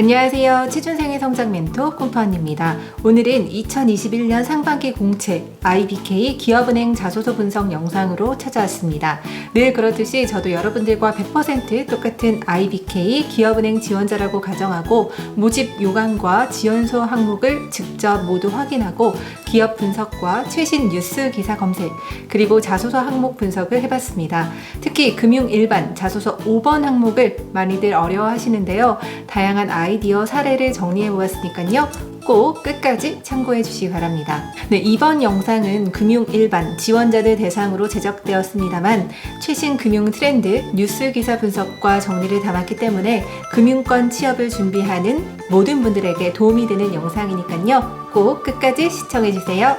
안녕하세요. 취준생의 성장 멘토 꼼파언입니다. 오늘은 2021년 상반기 공채 IBK 기업은행 자소서 분석 영상으로 찾아왔습니다. 늘 그렇듯이 저도 여러분들과 100% 똑같은 IBK 기업은행 지원자라고 가정하고 모집 요강과 지원서 항목을 직접 모두 확인하고 기업 분석과 최신 뉴스 기사 검색 그리고 자소서 항목 분석을 해봤습니다. 특히 금융 일반 자소서 5번 항목을 많이들 어려워하시는데요. 다양한 아이디어 사례를 정리해 보았으니까요. 꼭 끝까지 참고해 주시기 바랍니다. 네, 이번 영상은 금융 일반 지원자들 대상으로 제작되었습니다만 최신 금융 트렌드, 뉴스 기사 분석과 정리를 담았기 때문에 금융권 취업을 준비하는 모든 분들에게 도움이 되는 영상이니까요. 꼭 끝까지 시청해 주세요.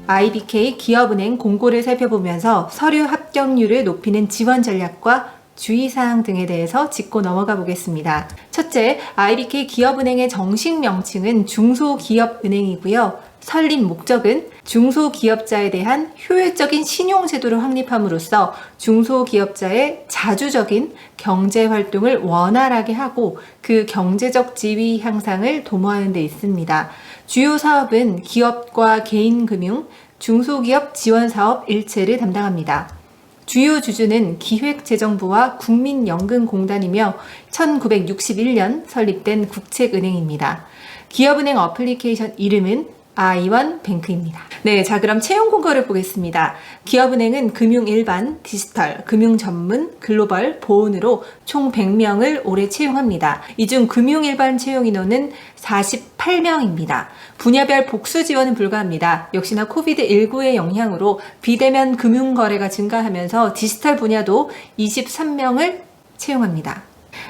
IBK 기업은행 공고를 살펴보면서 서류 합격률을 높이는 지원 전략과 주의사항 등에 대해서 짚고 넘어가 보겠습니다. 첫째, IBK 기업은행의 정식 명칭은 중소기업은행이고요. 설립 목적은 중소기업자에 대한 효율적인 신용제도를 확립함으로써 중소기업자의 자주적인 경제활동을 원활하게 하고 그 경제적 지위 향상을 도모하는 데 있습니다. 주요 사업은 기업과 개인금융, 중소기업 지원사업 일체를 담당합니다. 주요 주주는 기획재정부와 국민연금공단이며 1961년 설립된 국책은행입니다. 기업은행 어플리케이션 이름은 아이원뱅크입니다. 네, 자 그럼 채용 공고를 보겠습니다. 기업은행은 금융 일반, 디지털, 금융 전문, 글로벌, 보훈으로 총 100명을 올해 채용합니다. 이 중 금융 일반 채용 인원은 48명입니다. 분야별 복수 지원은 불가합니다. 역시나 코비드19의 영향으로 비대면 금융 거래가 증가하면서 디지털 분야도 23명을 채용합니다.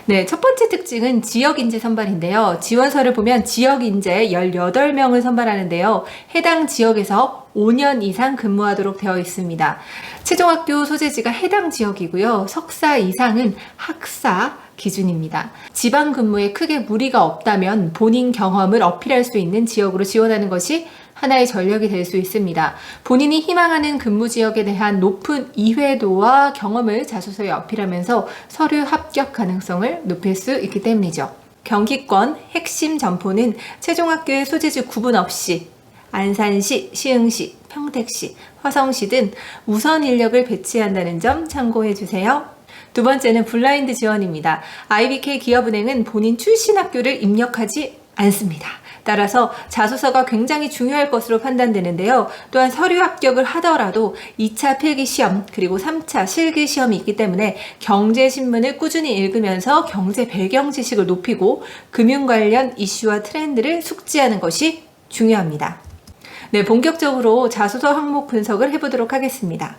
네, 첫 번째 특징은 지역인재 선발인데요. 지원서를 보면 지역인재 18명을 선발하는데요. 해당 지역에서 5년 이상 근무하도록 되어 있습니다. 최종학교 소재지가 해당 지역이고요. 석사 이상은 학사 기준입니다. 지방 근무에 크게 무리가 없다면 본인 경험을 어필할 수 있는 지역으로 지원하는 것이 하나의 전략이 될 수 있습니다. 본인이 희망하는 근무 지역에 대한 높은 이해도와 경험을 자소서에 어필하면서 서류 합격 가능성을 높일 수 있기 때문이죠. 경기권 핵심 점포는 최종학교의 소재지 구분 없이 안산시, 시흥시, 평택시, 화성시 등 우선 인력을 배치한다는 점 참고해 주세요. 두 번째는 블라인드 지원입니다. IBK 기업은행은 본인 출신 학교를 입력하지 않습니다. 따라서 자소서가 굉장히 중요할 것으로 판단되는데요. 또한 서류 합격을 하더라도 2차 필기시험 그리고 3차 실기시험이 있기 때문에 경제신문을 꾸준히 읽으면서 경제 배경 지식을 높이고 금융 관련 이슈와 트렌드를 숙지하는 것이 중요합니다. 네, 본격적으로 자소서 항목 분석을 해보도록 하겠습니다.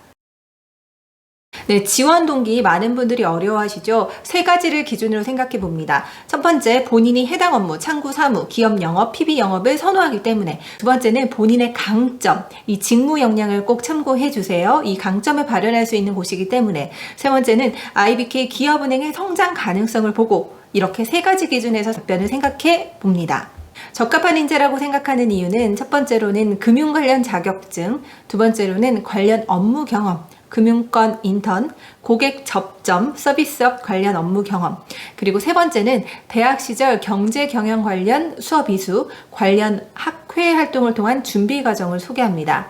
네, 지원 동기 많은 분들이 어려워하시죠? 세 가지를 기준으로 생각해 봅니다. 첫 번째, 본인이 해당 업무, 창구 사무, 기업 영업, PB 영업을 선호하기 때문에. 두 번째는 본인의 강점, 이 직무 역량을 꼭 참고해 주세요. 이 강점을 발현할 수 있는 곳이기 때문에. 세 번째는 IBK 기업은행의 성장 가능성을 보고 이렇게 세 가지 기준에서 답변을 생각해 봅니다. 적합한 인재라고 생각하는 이유는 첫 번째로는 금융 관련 자격증, 두 번째로는 관련 업무 경험, 금융권 인턴, 고객 접점, 서비스업 관련 업무 경험, 그리고 세 번째는 대학 시절 경제 경영 관련 수업 이수, 관련 학회 활동을 통한 준비 과정을 소개합니다.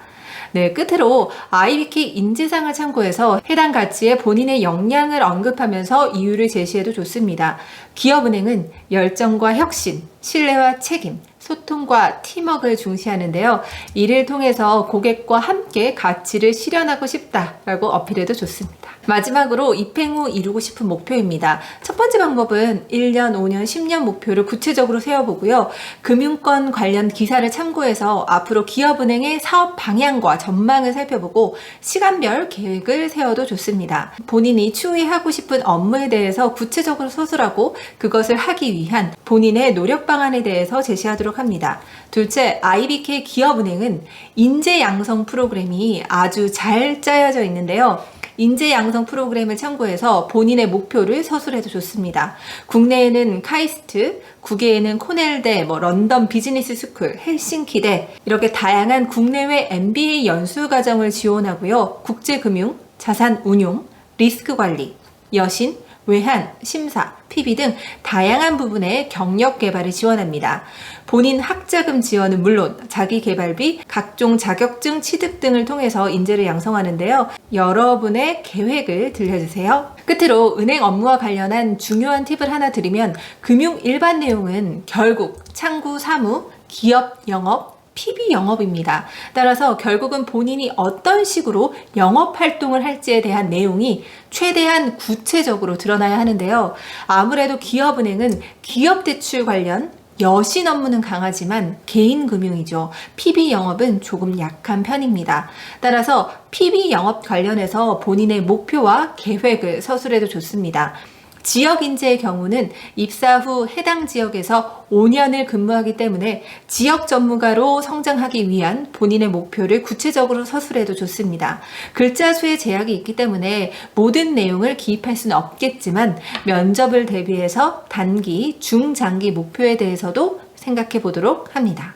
네, 끝으로 IBK 인지상을 참고해서 해당 가치에 본인의 역량을 언급하면서 이유를 제시해도 좋습니다. 기업은행은 열정과 혁신, 신뢰와 책임, 소통과 팀워크를 중시하는데요. 이를 통해서 고객과 함께 가치를 실현하고 싶다라고 어필해도 좋습니다. 마지막으로 입행 후 이루고 싶은 목표입니다. 첫 번째 방법은 1년, 5년, 10년 목표를 구체적으로 세워보고요. 금융권 관련 기사를 참고해서 앞으로 기업은행의 사업 방향과 전망을 살펴보고 시간별 계획을 세워도 좋습니다. 본인이 추후에 하고 싶은 업무에 대해서 구체적으로 서술하고 그것을 하기 위한 본인의 노력 방안에 대해서 제시하도록 합니다. 둘째, IBK 기업은행은 인재 양성 프로그램이 아주 잘 짜여져 있는데요. 인재 양성 프로그램을 참고해서 본인의 목표를 서술해도 좋습니다. 국내에는 카이스트, 국외에는 코넬대, 런던 비즈니스 스쿨, 헬싱키대 이렇게 다양한 국내외 MBA 연수 과정을 지원하고요. 국제금융, 자산운용, 리스크관리, 여신, 외환, 심사, PB 등 다양한 부분의 경력 개발을 지원합니다. 본인 학자금 지원은 물론 자기 개발비, 각종 자격증 취득 등을 통해서 인재를 양성하는데요. 여러분의 계획을 들려주세요. 끝으로 은행 업무와 관련한 중요한 팁을 하나 드리면 금융 일반 내용은 결국 창구 사무, 기업 영업, PB 영업입니다. 따라서 결국은 본인이 어떤 식으로 영업 활동을 할지에 대한 내용이 최대한 구체적으로 드러나야 하는데요. 아무래도 기업은행은 기업 대출 관련 여신 업무는 강하지만 개인 금융이죠. PB 영업은 조금 약한 편입니다. 따라서 PB 영업 관련해서 본인의 목표와 계획을 서술해도 좋습니다. 지역 인재의 경우는 입사 후 해당 지역에서 5년을 근무하기 때문에 지역 전문가로 성장하기 위한 본인의 목표를 구체적으로 서술해도 좋습니다. 글자 수의 제약이 있기 때문에 모든 내용을 기입할 수는 없겠지만 면접을 대비해서 단기, 중장기 목표에 대해서도 생각해 보도록 합니다.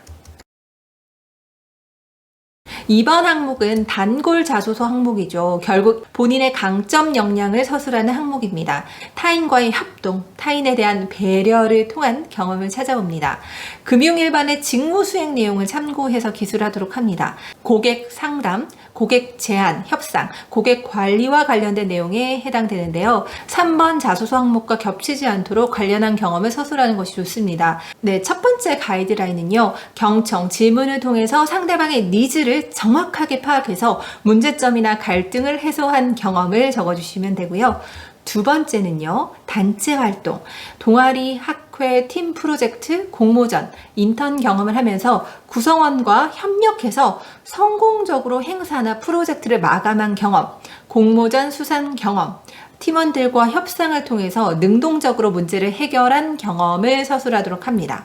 이번 항목은 단골 자소서 항목이죠. 결국 본인의 강점 역량을 서술하는 항목입니다. 타인과의 협동, 타인에 대한 배려를 통한 경험을 찾아옵니다. 금융일반의 직무 수행 내용을 참고해서 기술하도록 합니다. 고객 상담, 고객 제안, 협상, 고객 관리와 관련된 내용에 해당되는데요. 3번 자소서 항목과 겹치지 않도록 관련한 경험을 서술하는 것이 좋습니다. 네, 첫 번째 가이드라인은요. 경청, 질문을 통해서 상대방의 니즈를 정확하게 파악해서 문제점이나 갈등을 해소한 경험을 적어주시면 되고요. 두 번째는요, 단체 활동, 동아리, 학회, 팀 프로젝트, 공모전, 인턴 경험을 하면서 구성원과 협력해서 성공적으로 행사나 프로젝트를 마감한 경험, 공모전 수상 경험, 팀원들과 협상을 통해서 능동적으로 문제를 해결한 경험을 서술하도록 합니다.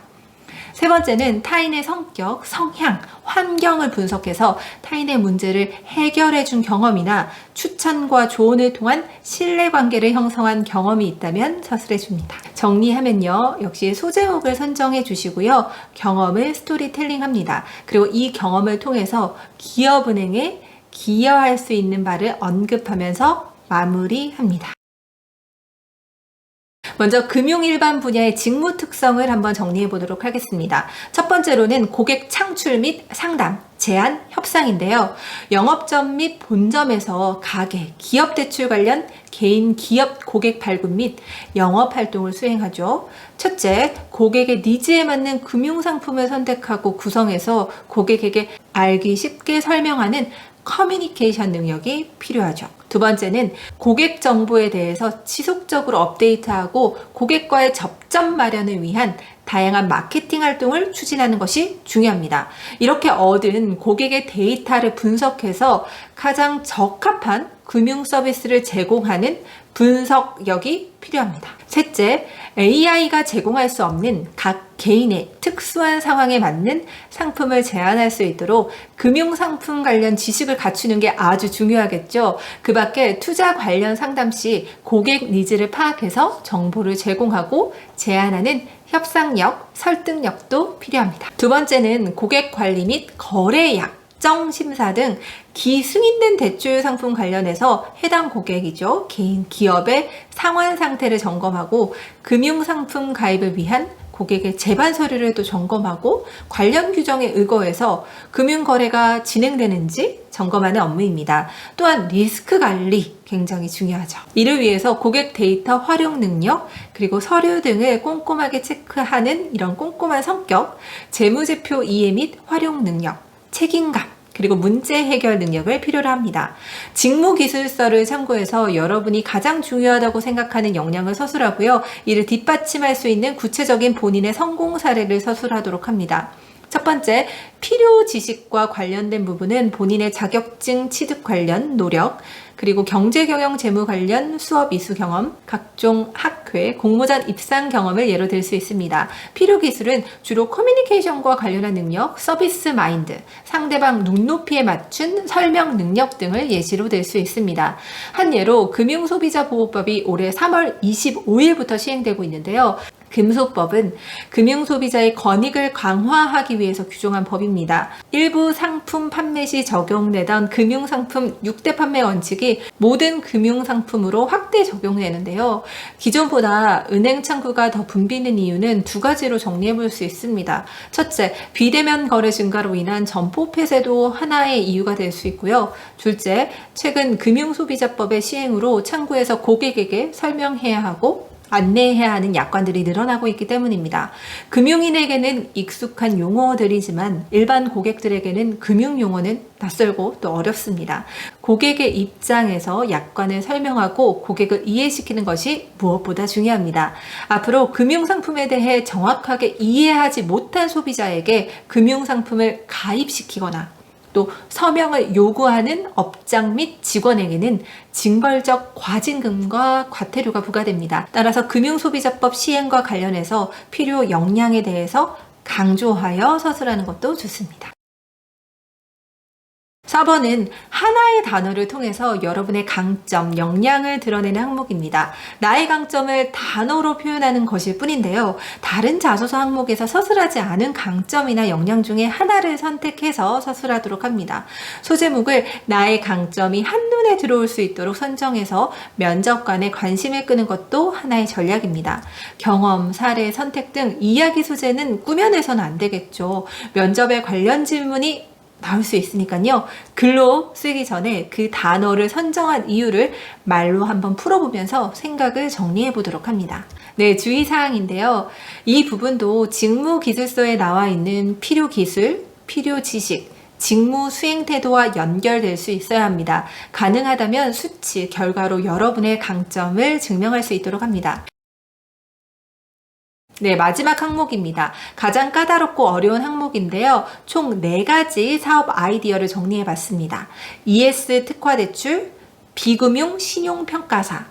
세 번째는 타인의 성격, 성향, 환경을 분석해서 타인의 문제를 해결해 준 경험이나 추천과 조언을 통한 신뢰관계를 형성한 경험이 있다면 서술해 줍니다. 정리하면요. 역시 소제목을 선정해 주시고요. 경험을 스토리텔링 합니다. 그리고 이 경험을 통해서 기업은행에 기여할 수 있는 바를 언급하면서 마무리합니다. 먼저 금융일반 분야의 직무 특성을 한번 정리해 보도록 하겠습니다. 첫 번째로는 고객 창출 및 상담, 제안, 협상인데요. 영업점 및 본점에서 가게, 기업 대출 관련 개인 기업 고객 발굴 및 영업 활동을 수행하죠. 첫째, 고객의 니즈에 맞는 금융상품을 선택하고 구성해서 고객에게 알기 쉽게 설명하는 커뮤니케이션 능력이 필요하죠. 두 번째는 고객 정보에 대해서 지속적으로 업데이트하고 고객과의 접점 마련을 위한 다양한 마케팅 활동을 추진하는 것이 중요합니다. 이렇게 얻은 고객의 데이터를 분석해서 가장 적합한 금융 서비스를 제공하는 분석력이 필요합니다. 셋째, AI가 제공할 수 없는 각 개인의 특수한 상황에 맞는 상품을 제안할 수 있도록 금융상품 관련 지식을 갖추는 게 아주 중요하겠죠. 그 밖에 투자 관련 상담 시 고객 니즈를 파악해서 정보를 제공하고 제안하는 협상력, 설득력도 필요합니다. 두 번째는 고객 관리 및 거래 약정 심사 등 기승인된 대출 상품 관련해서 해당 고객이죠. 개인 기업의 상환 상태를 점검하고 금융상품 가입을 위한 고객의 제반 서류를 또 점검하고 관련 규정에 의거해서 금융거래가 진행되는지 점검하는 업무입니다. 또한 리스크 관리 굉장히 중요하죠. 이를 위해서 고객 데이터 활용 능력, 그리고 서류 등을 꼼꼼하게 체크하는 이런 꼼꼼한 성격, 재무제표 이해 및 활용 능력, 책임감, 그리고 문제 해결 능력을 필요로 합니다. 직무기술서를 참고해서 여러분이 가장 중요하다고 생각하는 역량을 서술하고요. 이를 뒷받침할 수 있는 구체적인 본인의 성공 사례를 서술하도록 합니다. 첫 번째, 필요 지식과 관련된 부분은 본인의 자격증 취득 관련 노력, 그리고 경제 경영 재무 관련 수업 이수 경험, 각종 학회, 공모전 입상 경험을 예로 들 수 있습니다. 필요 기술은 주로 커뮤니케이션과 관련한 능력, 서비스 마인드, 상대방 눈높이에 맞춘 설명 능력 등을 예시로 들 수 있습니다. 한 예로 금융소비자보호법이 올해 3월 25일부터 시행되고 있는데요. 금소법은 금융소비자의 권익을 강화하기 위해서 규정한 법입니다. 일부 상품 판매 시 적용되던 금융상품 6대 판매 원칙이 모든 금융상품으로 확대 적용되는데요. 기존보다 은행 창구가 더 붐비는 이유는 두 가지로 정리해 볼 수 있습니다. 첫째, 비대면 거래 증가로 인한 점포 폐쇄도 하나의 이유가 될 수 있고요. 둘째, 최근 금융소비자법의 시행으로 창구에서 고객에게 설명해야 하고 안내해야 하는 약관들이 늘어나고 있기 때문입니다. 금융인에게는 익숙한 용어들이지만 일반 고객들에게는 금융용어는 낯설고 또 어렵습니다. 고객의 입장에서 약관을 설명하고 고객을 이해시키는 것이 무엇보다 중요합니다. 앞으로 금융상품에 대해 정확하게 이해하지 못한 소비자에게 금융상품을 가입시키거나 또 서명을 요구하는 업장 및 직원에게는 징벌적 과징금과 과태료가 부과됩니다. 따라서 금융소비자법 시행과 관련해서 필요 역량에 대해서 강조하여 서술하는 것도 좋습니다. 4번은 하나의 단어를 통해서 여러분의 강점, 역량을 드러내는 항목입니다. 나의 강점을 단어로 표현하는 것일 뿐인데요. 다른 자소서 항목에서 서술하지 않은 강점이나 역량 중에 하나를 선택해서 서술하도록 합니다. 소제목을 나의 강점이 한눈에 들어올 수 있도록 선정해서 면접관의 관심을 끄는 것도 하나의 전략입니다. 경험, 사례, 선택 등 이야기 소재는 꾸며내서는 안 되겠죠. 면접에 관련 질문이 나올 수 있으니까요. 글로 쓰기 전에 그 단어를 선정한 이유를 말로 한번 풀어보면서 생각을 정리해 보도록 합니다. 네, 주의사항인데요. 이 부분도 직무기술서에 나와 있는 필요 기술, 필요 지식, 직무 수행 태도와 연결될 수 있어야 합니다. 가능하다면 수치, 결과로 여러분의 강점을 증명할 수 있도록 합니다. 네, 마지막 항목입니다. 가장 까다롭고 어려운 항목인데요. 총 4가지 사업 아이디어를 정리해 봤습니다. ES 특화대출, 비금융 신용평가사,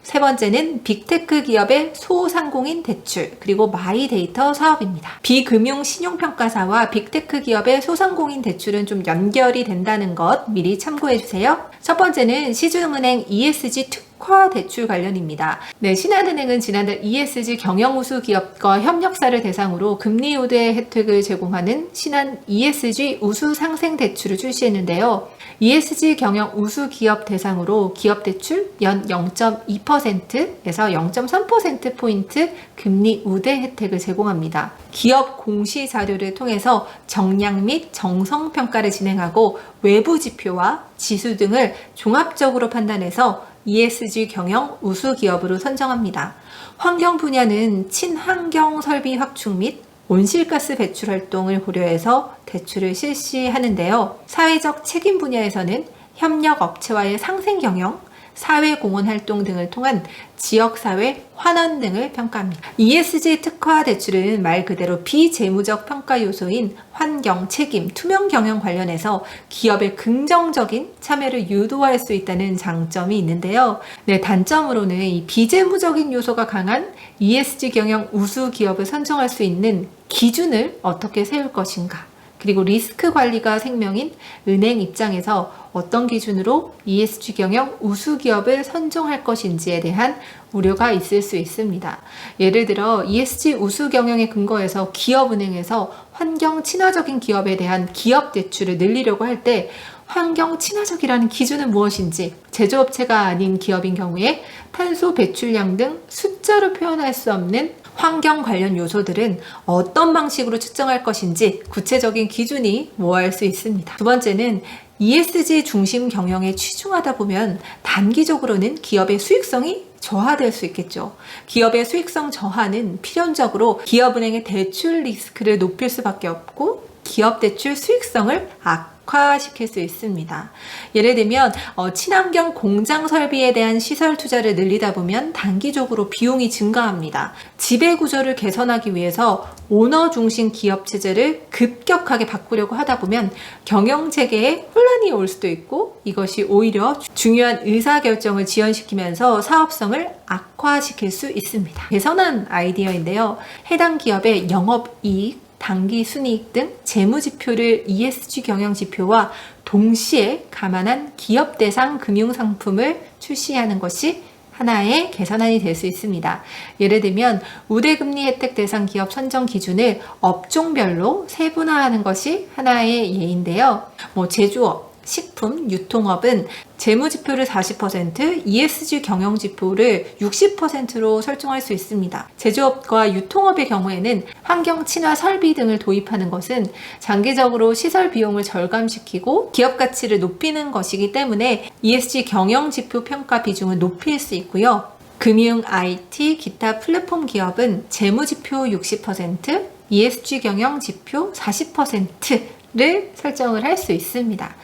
세 번째는 빅테크 기업의 소상공인 대출, 그리고 마이데이터 사업입니다. 비금융 신용평가사와 빅테크 기업의 소상공인 대출은 좀 연결이 된다는 것 미리 참고해 주세요. 첫 번째는 시중은행 ESG 특화 대출 관련입니다. 네, 신한은행은 지난달 ESG 경영 우수 기업과 협력사를 대상으로 금리 우대 혜택을 제공하는 신한 ESG 우수 상생 대출을 출시했는데요. ESG 경영 우수 기업 대상으로 기업 대출 연 0.2%에서 0.3%포인트 금리 우대 혜택을 제공합니다. 기업 공시 자료를 통해서 정량 및 정성 평가를 진행하고 외부 지표와 지수 등을 종합적으로 판단해서 ESG 경영 우수 기업으로 선정합니다. 환경 분야는 친환경 설비 확충 및 온실가스 배출 활동을 고려해서 대출을 실시하는데요. 사회적 책임 분야에서는 협력 업체와의 상생 경영, 사회공헌 활동 등을 통한 지역사회 환원 등을 평가합니다. ESG 특화 대출은 말 그대로 비재무적 평가 요소인 환경, 책임, 투명 경영 관련해서 기업의 긍정적인 참여를 유도할 수 있다는 장점이 있는데요. 네, 단점으로는 이 비재무적인 요소가 강한 ESG 경영 우수 기업을 선정할 수 있는 기준을 어떻게 세울 것인가, 그리고 리스크 관리가 생명인 은행 입장에서 어떤 기준으로 ESG 경영 우수 기업을 선정할 것인지에 대한 우려가 있을 수 있습니다. 예를 들어 ESG 우수 경영에 근거해서 기업은행에서 환경 친화적인 기업에 대한 기업 대출을 늘리려고 할 때 환경 친화적이라는 기준은 무엇인지, 제조업체가 아닌 기업인 경우에 탄소 배출량 등 숫자로 표현할 수 없는 환경 관련 요소들은 어떤 방식으로 측정할 것인지 구체적인 기준이 모호할 수 있습니다. 두 번째는 ESG 중심 경영에 치중하다 보면 단기적으로는 기업의 수익성이 저하될 수 있겠죠. 기업의 수익성 저하는 필연적으로 기업은행의 대출 리스크를 높일 수밖에 없고 기업 대출 수익성을 악화시킬 수 있습니다. 예를 들면 친환경 공장 설비에 대한 시설 투자를 늘리다 보면 단기적으로 비용이 증가합니다. 지배 구조를 개선하기 위해서 오너 중심 기업 체제를 급격하게 바꾸려고 하다 보면 경영 체계에 혼란이 올 수도 있고 이것이 오히려 중요한 의사결정을 지연시키면서 사업성을 악화시킬 수 있습니다. 개선한 아이디어인데요. 해당 기업의 영업이익, 단기 순이익 등 재무지표를 ESG 경영지표와 동시에 감안한 기업 대상 금융상품을 출시하는 것이 하나의 개선안이 될 수 있습니다. 예를 들면 우대금리 혜택 대상 기업 선정 기준을 업종별로 세분화하는 것이 하나의 예인데요. 제조업, 식품, 유통업은 재무지표를 40%, ESG 경영지표를 60%로 설정할 수 있습니다. 제조업과 유통업의 경우에는 환경 친화 설비 등을 도입하는 것은 장기적으로 시설 비용을 절감시키고 기업 가치를 높이는 것이기 때문에 ESG 경영지표 평가 비중을 높일 수 있고요. 금융, IT, 기타 플랫폼 기업은 재무지표 60%, ESG 경영지표 40%를 설정을 할 수 있습니다.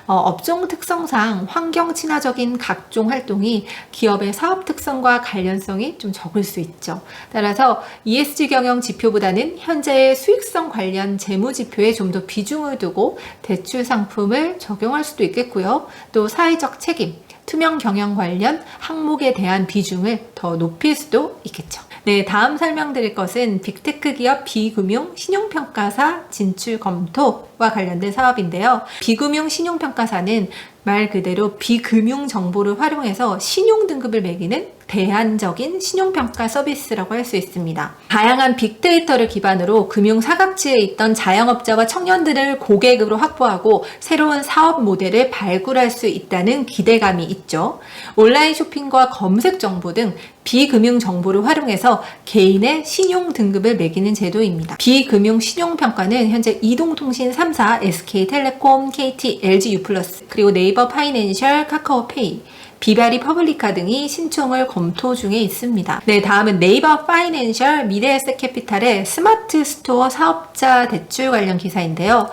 업종 특성상 환경 친화적인 각종 활동이 기업의 사업 특성과 관련성이 좀 적을 수 있죠. 따라서 ESG 경영 지표보다는 현재의 수익성 관련 재무 지표에 좀 더 비중을 두고 대출 상품을 적용할 수도 있겠고요. 또 사회적 책임, 투명 경영 관련 항목에 대한 비중을 더 높일 수도 있겠죠. 네, 다음 설명드릴 것은 빅테크 기업 비금융 신용평가사 진출 검토와 관련된 사업인데요. 비금융 신용평가사는 말 그대로 비금융 정보를 활용해서 신용 등급을 매기는 대안적인 신용평가 서비스라고 할 수 있습니다. 다양한 빅데이터를 기반으로 금융 사각지에 있던 자영업자와 청년들을 고객으로 확보하고 새로운 사업 모델을 발굴할 수 있다는 기대감이 있죠. 온라인 쇼핑과 검색 정보 등 비금융 정보를 활용해서 개인의 신용 등급을 매기는 제도입니다. 비금융 신용평가는 현재 이동통신 3사, SK텔레콤, KT, LGU+, 그리고 네이버 파이낸셜, 카카오페이, 비바리 퍼블리카 등이 신청을 검토 중에 있습니다. 네, 다음은 네이버 파이낸셜 미래에셋캐피탈의 스마트 스토어 사업자 대출 관련 기사인데요.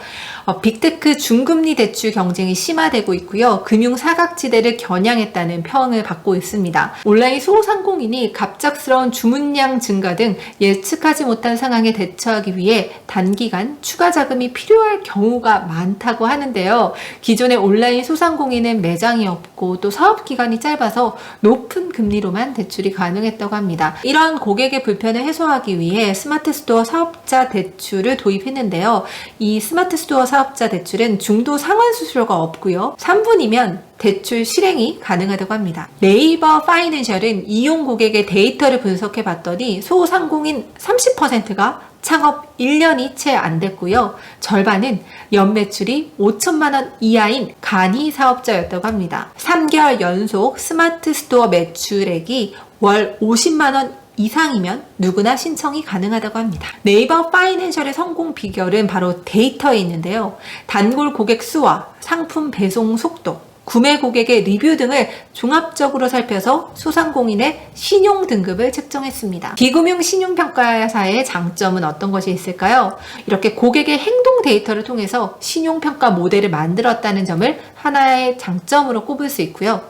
빅테크 중금리 대출 경쟁이 심화되고 있고요. 금융 사각지대를 겨냥했다는 평을 받고 있습니다. 온라인 소상공인이 갑작스러운 주문량 증가 등 예측하지 못한 상황에 대처하기 위해 단기간 추가 자금이 필요할 경우가 많다고 하는데요. 기존의 온라인 소상공인은 매장이 없고 또 사업 기간이 짧아서 높은 금리로만 대출이 가능했다고 합니다. 이러한 고객의 불편을 해소하기 위해 스마트 스토어 사업자 대출을 도입했는데요. 이 스마트 스토어 사업자 대출은 중도 상환 수수료가 없고요. 3분이면 대출 실행이 가능하다고 합니다. 네이버 파이낸셜은 이용 고객의 데이터를 분석해 봤더니 소상공인 30%가 창업 1년이 채 안 됐고요. 절반은 연매출이 5천만 원 이하인 간이 사업자였다고 합니다. 3개월 연속 스마트 스토어 매출액이 월 50만 원 이상이면 누구나 신청이 가능하다고 합니다. 네이버 파이낸셜의 성공 비결은 바로 데이터에 있는데요. 단골 고객 수와 상품 배송 속도, 구매 고객의 리뷰 등을 종합적으로 살펴서 소상공인의 신용 등급을 측정했습니다. 비금융 신용평가사의 장점은 어떤 것이 있을까요? 이렇게 고객의 행동 데이터를 통해서 신용평가 모델을 만들었다는 점을 하나의 장점으로 꼽을 수 있고요.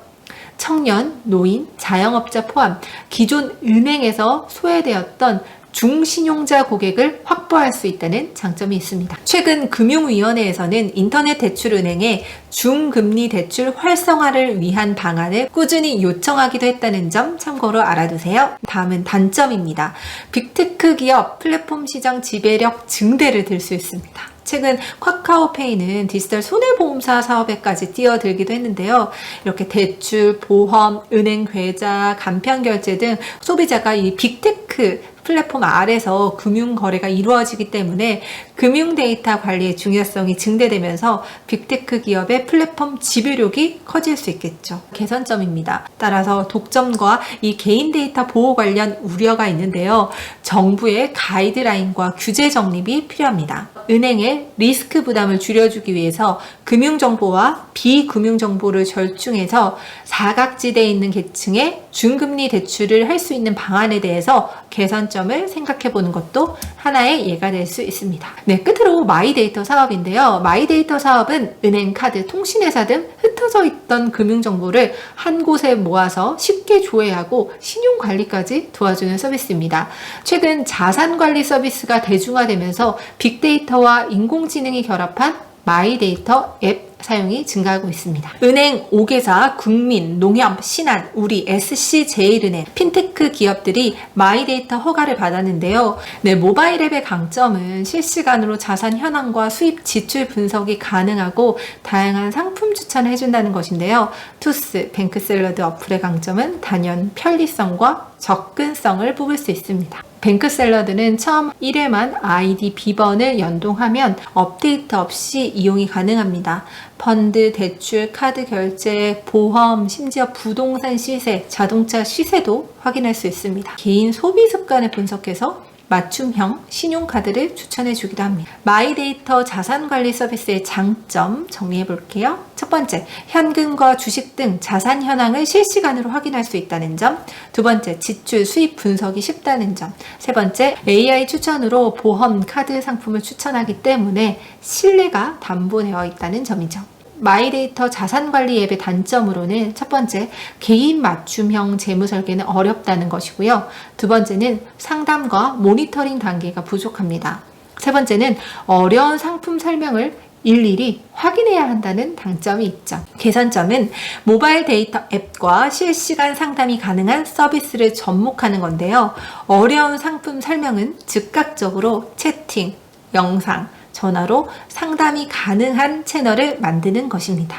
청년, 노인, 자영업자 포함 기존 은행에서 소외되었던 중신용자 고객을 확보할 수 있다는 장점이 있습니다. 최근 금융위원회에서는 인터넷 대출은행의 중금리 대출 활성화를 위한 방안을 꾸준히 요청하기도 했다는 점 참고로 알아두세요. 다음은 단점입니다. 빅테크 기업 플랫폼 시장 지배력 증대를 들 수 있습니다. 최근 카카오페이는 디지털 손해보험사 사업에까지 뛰어들기도 했는데요. 이렇게 대출, 보험, 은행 계좌, 간편결제 등 소비자가 이 빅테크 플랫폼 아래서 금융거래가 이루어지기 때문에 금융 데이터 관리의 중요성이 증대되면서 빅테크 기업의 플랫폼 지배력이 커질 수 있겠죠. 개선점입니다. 따라서 독점과 이 개인 데이터 보호 관련 우려가 있는데요. 정부의 가이드라인과 규제 정립이 필요합니다. 은행의 리스크 부담을 줄여주기 위해서 금융정보와 비금융정보를 절충해서 사각지대에 있는 계층에 중금리 대출을 할 수 있는 방안에 대해서 개선점을 생각해 보는 것도 하나의 예가 될 수 있습니다. 네, 끝으로 마이데이터 사업인데요. 마이데이터 사업은 은행, 카드, 통신회사 등 흩어져 있던 금융정보를 한 곳에 모아서 쉽게 조회하고 신용관리까지 도와주는 서비스입니다. 최근 자산관리 서비스가 대중화되면서 빅데이터와 인공지능이 결합한 마이데이터 앱 사용이 증가하고 있습니다. 은행 5개사, 국민, 농협, 신한, 우리, SC제일은행, 핀테크 기업들이 마이데이터 허가를 받았는데요. 네, 모바일 앱의 강점은 실시간으로 자산 현황과 수입 지출 분석이 가능하고 다양한 상품 추천을 해준다는 것인데요. 투스, 뱅크샐러드 어플의 강점은 단연 편리성과 접근성을 뽑을 수 있습니다. 뱅크샐러드는 처음 1회만 아이디 비번을 연동하면 업데이트 없이 이용이 가능합니다. 펀드, 대출, 카드 결제, 보험, 심지어 부동산 시세, 자동차 시세도 확인할 수 있습니다. 개인 소비 습관을 분석해서 맞춤형 신용카드를 추천해 주기도 합니다. 마이데이터 자산관리 서비스의 장점 정리해 볼게요. 첫 번째, 현금과 주식 등 자산 현황을 실시간으로 확인할 수 있다는 점. 두 번째, 지출, 수입 분석이 쉽다는 점. 세 번째, AI 추천으로 보험, 카드 상품을 추천하기 때문에 신뢰가 담보되어 있다는 점이죠. 마이데이터 자산관리 앱의 단점으로는 첫 번째, 개인 맞춤형 재무 설계는 어렵다는 것이고요. 두 번째는 상담과 모니터링 단계가 부족합니다. 세 번째는 어려운 상품 설명을 일일이 확인해야 한다는 단점이 있죠. 개선점은 모바일 데이터 앱과 실시간 상담이 가능한 서비스를 접목하는 건데요. 어려운 상품 설명은 즉각적으로 채팅, 영상, 전화로 상담이 가능한 채널을 만드는 것입니다.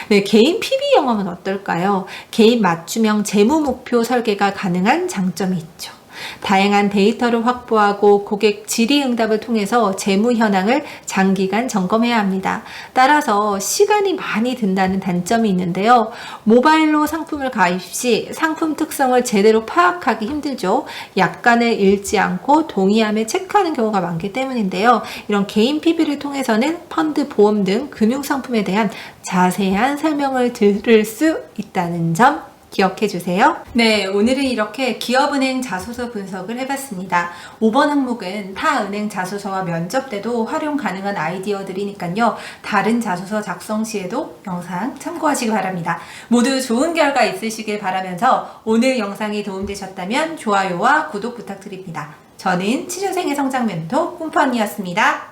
네, 개인 PB 영업은 어떨까요? 개인 맞춤형 재무 목표 설계가 가능한 장점이 있죠. 다양한 데이터를 확보하고 고객 질의응답을 통해서 재무 현황을 장기간 점검해야 합니다. 따라서 시간이 많이 든다는 단점이 있는데요. 모바일로 상품을 가입 시 상품 특성을 제대로 파악하기 힘들죠. 약관을 읽지 않고 동의함을 체크하는 경우가 많기 때문인데요. 이런 개인 PB를 통해서는 펀드, 보험 등 금융상품에 대한 자세한 설명을 들을 수 있다는 점 기억해 주세요. 네, 오늘은 이렇게 기업은행 자소서 분석을 해봤습니다. 5번 항목은 타 은행 자소서와 면접 때도 활용 가능한 아이디어들이니까요. 다른 자소서 작성 시에도 영상 참고하시기 바랍니다. 모두 좋은 결과 있으시길 바라면서 오늘 영상이 도움되셨다면 좋아요와 구독 부탁드립니다. 저는 취준생의 성장 멘토 꿈펀이었습니다.